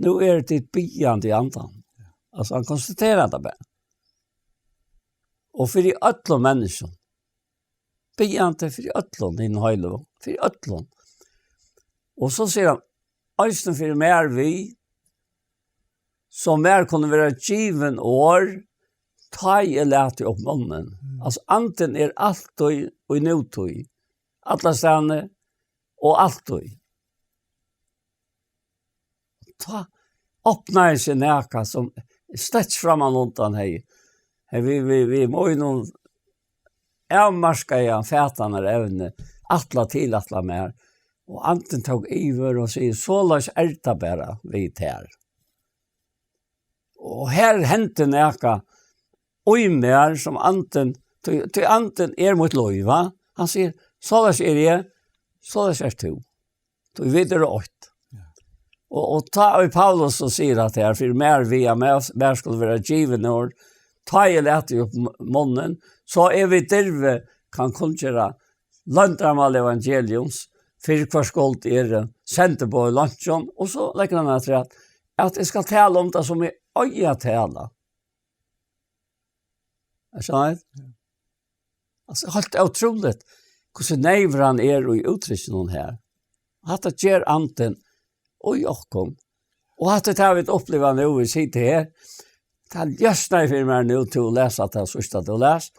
Nå er det biante i andan. Altså han konstaterer det bare. Og for i øtlån mennesker, biante for i øtlån innen høylo, for i øtlån. Og så sier han, Øysten for mer vi, som mer kunne være given år, ta i lete opp munnen. Altså, anten er alt og i nødtøy. Alle stedene og alt og. Ta åpner seg næka som stets framan undan hei. Vi må jo noen avmarska i fætene evne, atla til atla mer. Og anten tog iver og sier, så lars erta bæra vidt her. Og her hente næka og mer som anten, til anten er mot loiva. Han sier, så lars er jeg, så lars er to. Du videre åt. Og ta i Paulus og sier at her, for mer vi er med, mer skulle være given år, ta i lete opp munnen, så er vi derve kan kunngjøre landramal evangeliums, for hver skuld sendte på lunsjen, og så legger han etter at jeg skal tale om det som jeg øye tale. Jeg skjønner? Altså, helt utrolig hvordan neiver han og i uttrykken hun her. At det gjør anten og i åkken. Og at det har vi opplevd nå i sitt her, det er just nei for meg nå til å lese at det er sørste til å lese.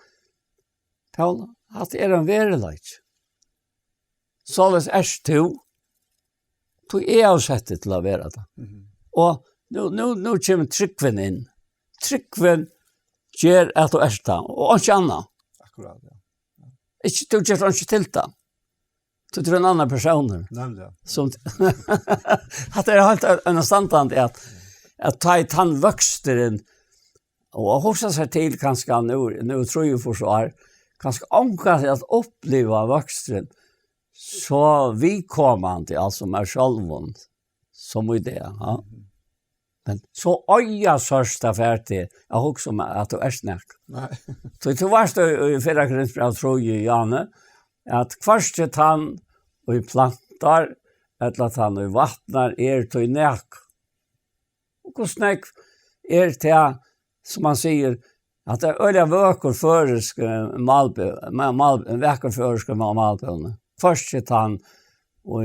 Paul, at det er en verilig. Såles erst to, Tog jag har sett det till att vara det. Och nu kommer tryggven in. Tryggven ger att du ärsta och inte annat. Akkurat, ja. Du gör inte till det. Du tror en annan person. Nämligen. Som att det är helt en standard att ta ett han vuxen och hosta sig till kanske nu tror jag för så är kanske ångrar att uppleva vuxen så vi kommer inte alltså med självon som idé, ja. Men så öja första färdigt jag också med att du är snack. Nej. Så det var så i förra Korinthierbrevet tror jag Janne att först han och i plantar eller att han och vattnar till näck. Och hur snack till som man säger att det är veckor före veckor före malbön. Först han och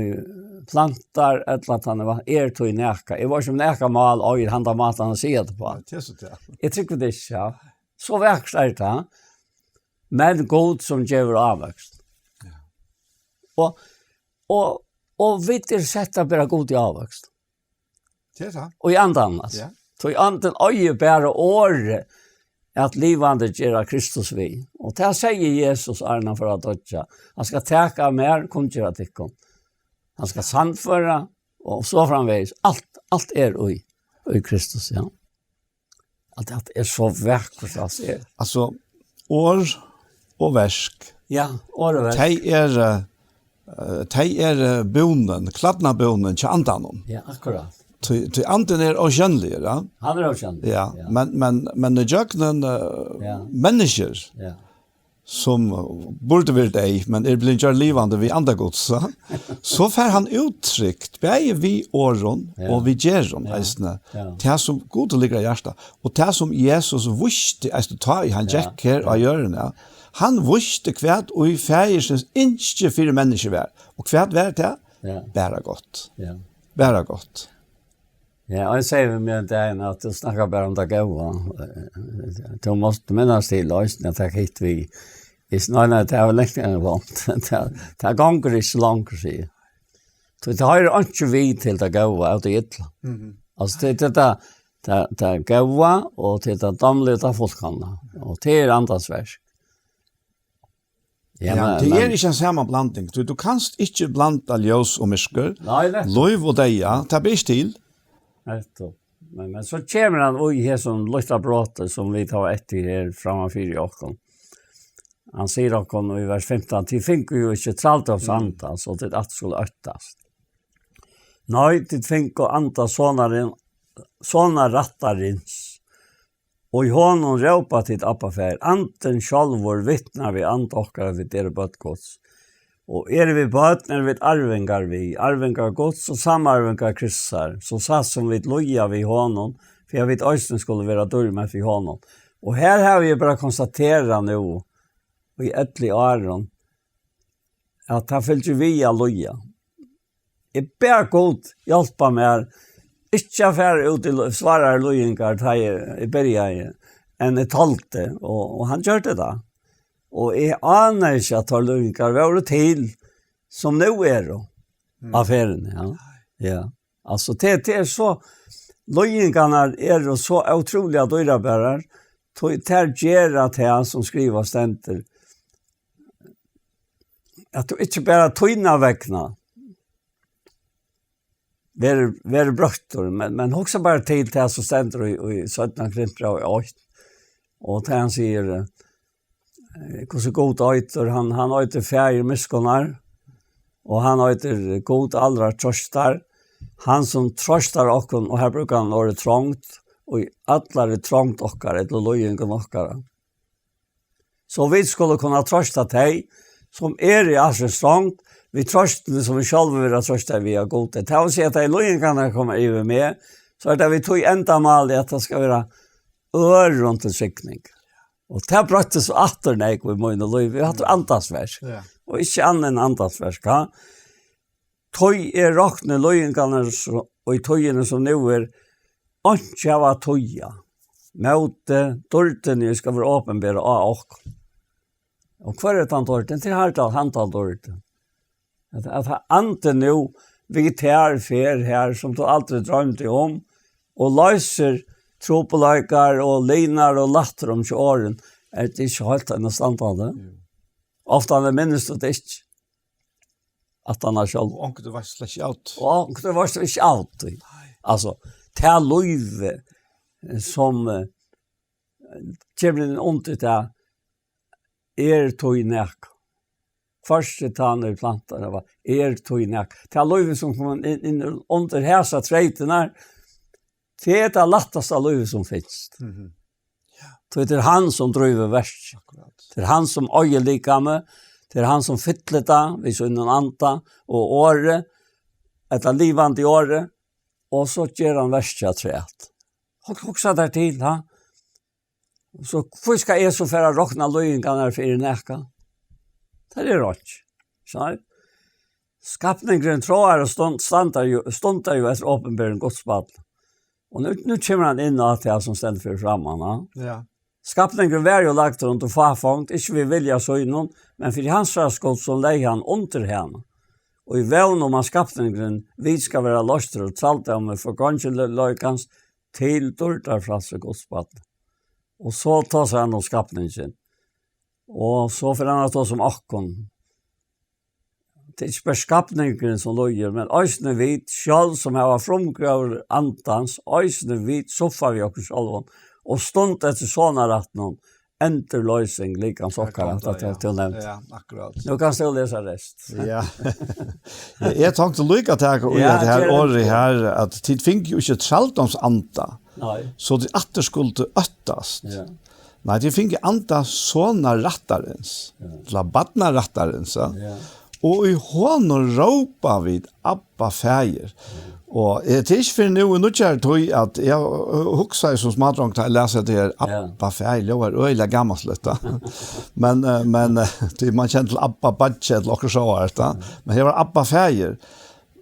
plantar eller att han till näck. Det var som näcka mal och handa maten och se det på. Det är så det. Jag tycker det ja. Så växt är det. Men god som ger avväxt. Och vet du sätta bara god i avväxt. Det är så. Och i andan alltså. Ja. Så i anden öje bara år att livande gera Kristus vi. Och det säger Jesus arna för att dödja. Han ska täcka mer kungjera tikkom. Han ska sannföra och så framvägs. Allt är i Kristus, ja. Allt är så vackert att se. Alltså, år och versk. Ja, år och versk. Det är bonen, kladna bonen till andanon. Ja, akkurat. Till anden är okännlig, ja. Han är okännlig. Ja, men det gör människor som borde vara dig, men blir inte livande vid andra gods. Så får han uttryckt, både vi åren och vi geron, det som god ligger i hjärtat. Och det som Jesus visste, ta i han gick här och gör det. Han visste kvärt och i färgens inte för människor var. Och kvärt var det? Bara gott. Bara gott. Ja, och jag säger med det att du snackar bara om det goda. Du måste minnas till lösningen att jag hit vi i snarare det är längre vant. Det gånger inte så långt att säga. Så det har inte vi till det goda och det ytla. Alltså det är det goda och det är damliga folkarna. Och det är andras vers. Ja, det är inte en sammanblandning. Du kanst inte blanda ljus och mysker. Lov och deja, det blir till. Men så kommer han och i som lyfta brottet som vi tar efter här framför i åkken. Han säger åkken i vers 15, till finker ju inte tralt av santa, så det att skulle öttast. Nej, till finker anta såna rattarins, och i honom råpa till appafär, anten självor vittnar vi antockare vid det bötgods. Och vi bötnar vid arvingar gods och samarvingar kryssar, så satt som vi loja vid honom, för jag vet östen skulle vara dörmet vid honom. Och här har vi bara konstaterat nu, i ettlig aron, att han fyllt ju via loja. Jag ber god hjälpa mig, inte affär ut i svarar lojingar i början, än i talte, och han gör det då. Och jag anar inte att lojingar var till som nu är då, affären. Ja. Alltså det är så, lojingarna är så otroliga dörrabärare, det ger att det som skriver stenter, att du inte bara tvinna väckna, ver bröttor, men också bara till det som stenter i 17 Korinthierbrevet 8. Och han säger, hur god öjter, han öjter färger myskonar, och han öjter god allra tröstar, han som tröstar okken, och här brukar han vara trångt, och alla är trångt okkar, eller lojingen okkar. Så vi skulle kunna trösta dig, som i alltså strångt, vi tröstar som vi själva vill trösta via godet. Det vill säga att lojingarna kommer över med, så är det vi tog enda mal i att det ska vara öron till skickning. Och det brötte så åter när vi måste lov. Vi har antasvers. Och inte annan antasvers. Tøy rakne lojingarna och i tøyene som nu är inte av tøya. Møte, dörten ska vara åpenbara av oss. Och kvar är han dörten till här han tar dörten. Att han inte nu vegetarfer här som du aldrig drömde om och löser tropolajkar och linar och latter om 20 åren är det inte helt nästan det. Ofta han minns det inte att han har själv. Och det var slash out. Och det var slash out. Alltså, ta löv som kommer en ont ut där tog i näck. Första tann plantar det var tog i näck. Ta löv som kom in under häsa träden det är det lättaste löv som finns. Det är han som driver värst. Det är han som öjer likame. Det är han som fyller det, vi så innan anta och året, ett livande i året, och så ger han värsta träet. Och också där till, ha? Så hur ska jag så för att råkna löjningarna för i näka? Det är rått. Så skapningen tror och stundar ju efter åpenbären godsbad. Och nu kommer han in och allt det som ständer för framan. Ja. Skapningen var ju lagt runt och farfångt, inte vi vilja så innan, men för hans raskott så lägger han under henne. Och i vävn om han skapningen, vi ska vara löster och salta om för kanske löjkans till dörtar fra sig godsbad. Och så tar sig han om skapningen. Och så för han att ta som akkon. Det är inte bara skapningen som löjer, men ösne vit, själv som har fromgrøver antans, ösne vit, soffar vi också själva. Och stund efter såna rattnon, enterlösning, likans okkar, att du nämnt. Ja, akkurat. Nu kan du läsa rest. Ja. Jag tänkte lycka till och det här året här, att tid fick ju inte traldoms anta. Nej. Så det åter skulle öttast. Ja. Nej, det fick anta såna rattarens. La badna rattarens. Ja. Och i honom ropar vid Abba fäger. Och det är inte för nu kär tog att jag huxar som smadronk att läsa det här Abba fäger. Jag var öjliga gammalt. men det man känner till Abba budget och så här. Men det var Abba fäger.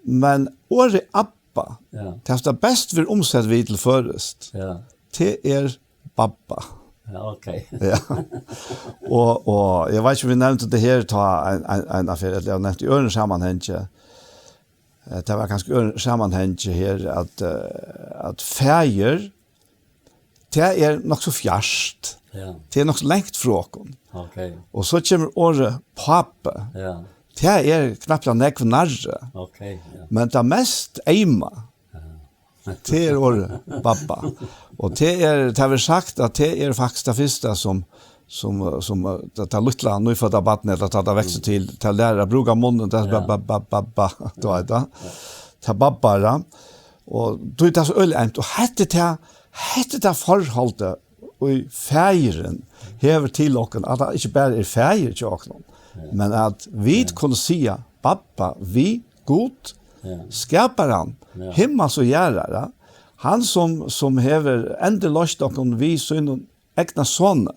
Men året Abba, det är bäst för omsätt vid till förrest. Ja. Det är Babba. Ja, okej. Ja. Och jag vet inte om vi nämnde det här ta en affär eller jag nämnde i ören sammanhang. Det var ganska ören sammanhang här att färger det är nog så fjärst. Ja. Det är nog så längt från. Okej. Och så kommer året pappa. Ja. Det är knappt en nekv narre. Okej. Ja. Men det mest eima. Det är året pappa. Och det har sagt att det är faktiskt det första som tar lilla nyfödda barn eller tar växer till lära bruka munnen där babba då är det. Ta babbara. Och då är det så öljämt och hette det förhållet och färgen häver till och att det inte bara är färger till och men att vi kunde säga babba vi god skaparen himmels och jordar. Han som hever enda lost och vi sin egna son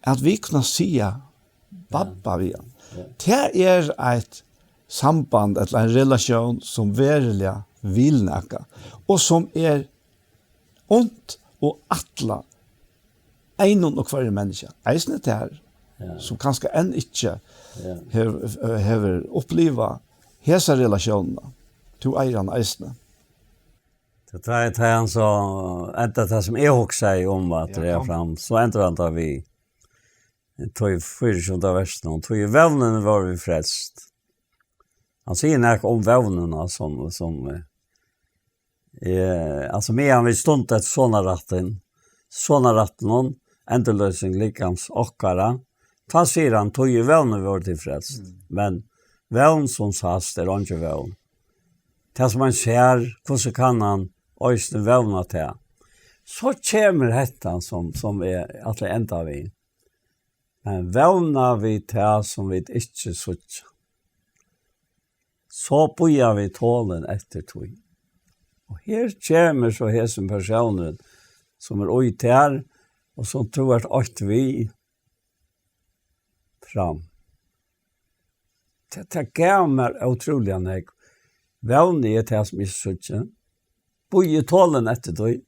att vi kunna säga babba vi. Det är ett samband eller en relation som verkligen vill näka och som är ont och attla en och varje människa. Eisne det här som kanske än inte hever uppleva hesa relationerna till eiran eisne. Det är han så inte det som jag också säger om att det är fram så ändrar han där vi tog första versen och tog vävnen var vi frälst. Han säger näck om vävnarna som alltså med han vi stund ett såna ratten endelösning likams okkara. Ta säger han tog vävnen var till frälst. Men vävn som sast är inte vävn. Det som man ser, hur kan han ösne vävna till. Så kommer hettan som är att det enda vi. Men vävna vi till som vi inte sutt. Så bojar vi tålen efter tog. Och här kommer så här som personen som är oj till och som tror att vi fram. Det gav mig otroliga nek. Vävna är till som är sutt. Bojar tålen efter tog.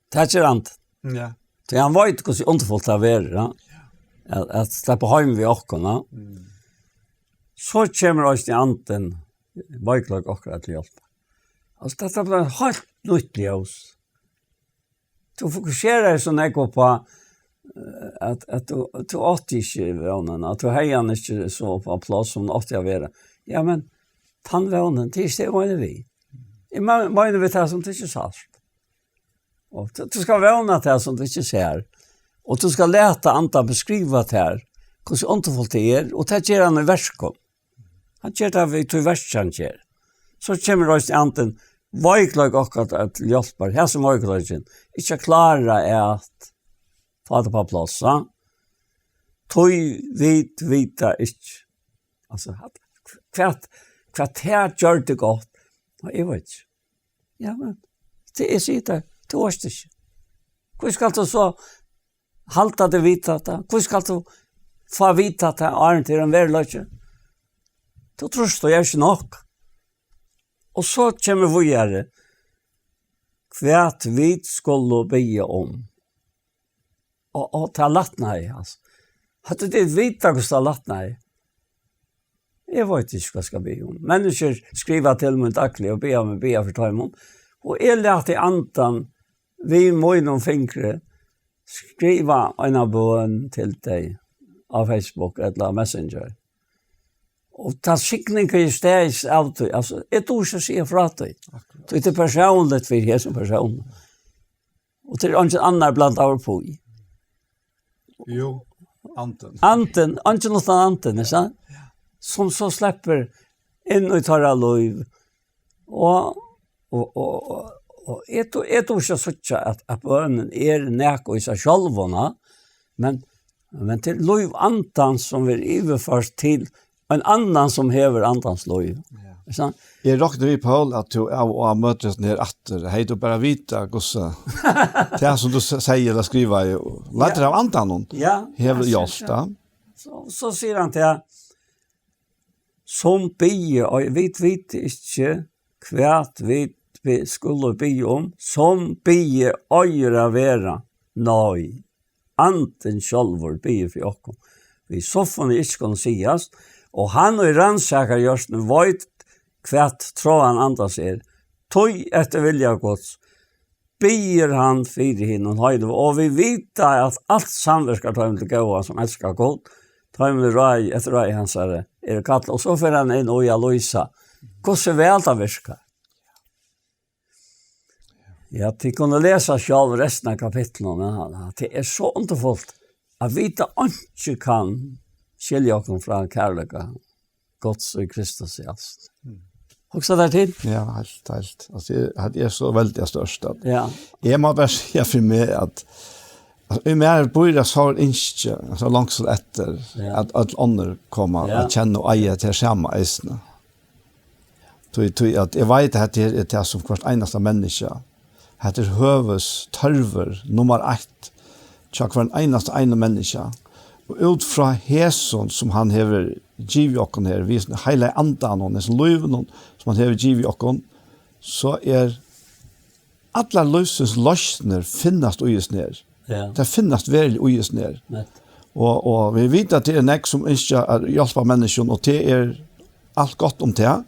Det är inte. Ja. Så han vet hur underfullt det är. Att släppa hem vid åkerna. så kommer oss til anten, veiklag akkurat til hjelp. Altså, dette blir helt nytt i oss. Du fokuserer sånn jeg går på at du åtte ikke vånen, at du heier ikke så på plass som åtte jeg være. Ja, men tannvånen, det er ikke det vi. Jeg mener vi det som det ikke sagt. Og du skal våne det som du ikke ser. Og du skal lete andre beskrive det her, hvordan underfullt det er, og det gjør han i verskene. Han gjør det vi til verskene gjør. Så kommer det til anten, veiklag akkurat at hjelper, her som veiklagen, ikke klare at få det på plass. Tøy vita ikke. Altså, hva det gjør det godt? Jeg vet ikke. Ja, men det er sitt det. Det var det ikke. Hvor skal du så halta det vita det? Hvor skal du få vita det Arne til en verløsje? Du tror du gjør ikke nok. Og så kommer vi gjøre hva vi skulle be om. Og ta lattna i, altså. Hadde det vita hvordan ta lattna i? Jeg vet ikke hva jeg skal be om. Mennesker skriver til meg daglig og be om for tøymon. Og jeg lærte i antan, vi må noen fingre, skriva en av bøen til deg av Facebook eller Messenger. Og ta skickningen i stedet av deg. Altså, jeg tror ikke å si fra deg. Det er personlig for jeg som person. Og det er ikke annet blant av på i. Jo, anten. Anten, ikke noe anten, ikke sant? Som så slipper inn og tar av lov. Og jeg tror ikke sånn at bønnen er nek og i seg selvånda, men til lov antan som er iverførst til en annan som hever andans lov. Ja. Jeg råkner i Paul at du har møttes ned atter. Hei, du bare vita gosse. Det som du sier eller skriver, leiter av andan hever hjelp da. Så sier han til som bie, og vi vet ikke hvert vi skulle bie om, som bie øyre være nøy. Anten sjølver bie for oss. Vi soffene ikke kunne sies, og han og rannsaker gjørsten vet hvert tråden andas er. Tøy etter vilja gods, bier han fire henne og vi vet at alt samverskar tar til gåa som elskar god, tar med røy etter røy hans er kallt, og så får han inn og jeg løysa. Hvordan vel det virker? Ja, de kunne lese selv resten av kapitlet, men det er så underfullt at vi ikke kan skilja oss fra kærlighet, Guds og Kristus i alt. Også der til? Ja, helt. Altså, det er så veldig størst. Ja. Jeg må bare si for meg at i mer bor jeg så ikke, altså langt så etter, at andre kommer og kjenner og eier til samme eisene. Jeg vet at det er det som hvert eneste menneske. Det er høves tørver nummer 1 til hver eneste ene menneske. Og ut fra hæson som han hever givet okken her, vi hele andan og nesten løyven som han hever givet okken, så alle løsens løsner finnes uges ned. Ja. Det finnes veldig uges ned. Og vi vet at det er nek som ikke hjelper mennesken, og det alt godt om det.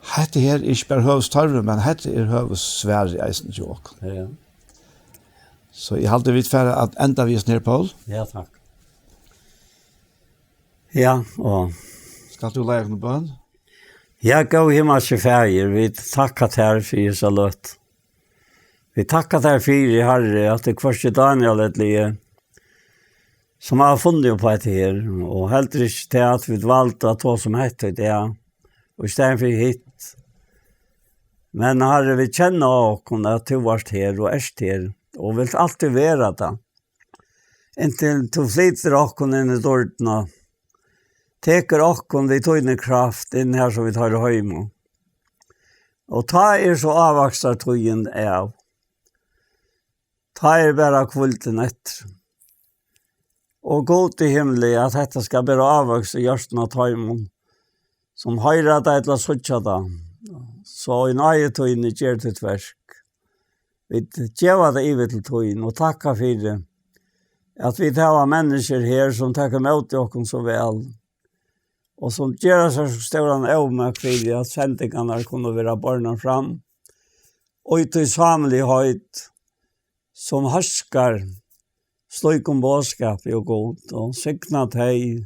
Hette her er ikke bare høves tarve, men hette høves svære i eisen til okken. Ja. Så jeg halte vidt for at enda vi ned, Paul. Ja, takk. Ja, og... Skal du lære noe bønn? Ja, gå himmelske ferier. Vi takker til for så løtt. Vi takker til for Herre at det kvarste Daniel et lige som har funnet på et her, og helt ikke til at vi valgte å ta som hette det, og i stedet for hit. Men Herre, vi kjenner åkken at du var her og her, og vil alltid være det. Inntil du flytter åkken inn i dårdene, teker åkken vi tog inn i kraft inn her som vi tar i høymo. Og ta så avvaksar togjen av. Ta bare kvulten etter. Og gå til himmelen at dette skal bare avvakse hjørsten av tøymon, som høyre deg til å suttje da. Så i nøye tøyne gjør ditt verk. Vi gjør det ivet til tøyne, og takka for det. At vi tar mennesker her som takker mot dere så vel. Og som gjør seg så stor han avmøk for at sendingene kunne være barna fram. Og i samlig høyt som herskar slik om bådskap og god, og signa teg,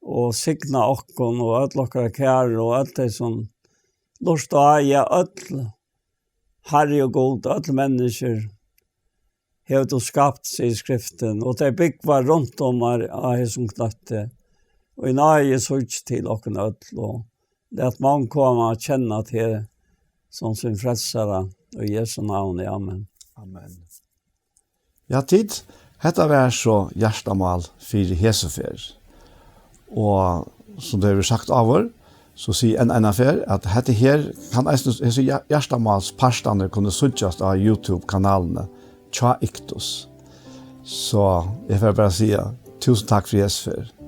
og signa okkon, og ødlokkere kjær, og alt det som lort å eie, ødl, herre og god, ødl mennesker, har du skapt seg i skriften, og det byggvar rundt om av som knøtte, og i nøye søk til okken ødl, og det at man kommer å kjenne til som sin frelsere, og i Jesu navn, amen. Amen. Ja, tid. Hetta var så hjertemål for Hesefer. Og som det har sagt av oss, så sier en affær at dette her kan hese hjertemålspastene kunne suttjast av YouTube-kanalene Tja Iktus. Så jeg får bare si tusen takk for Hesefer.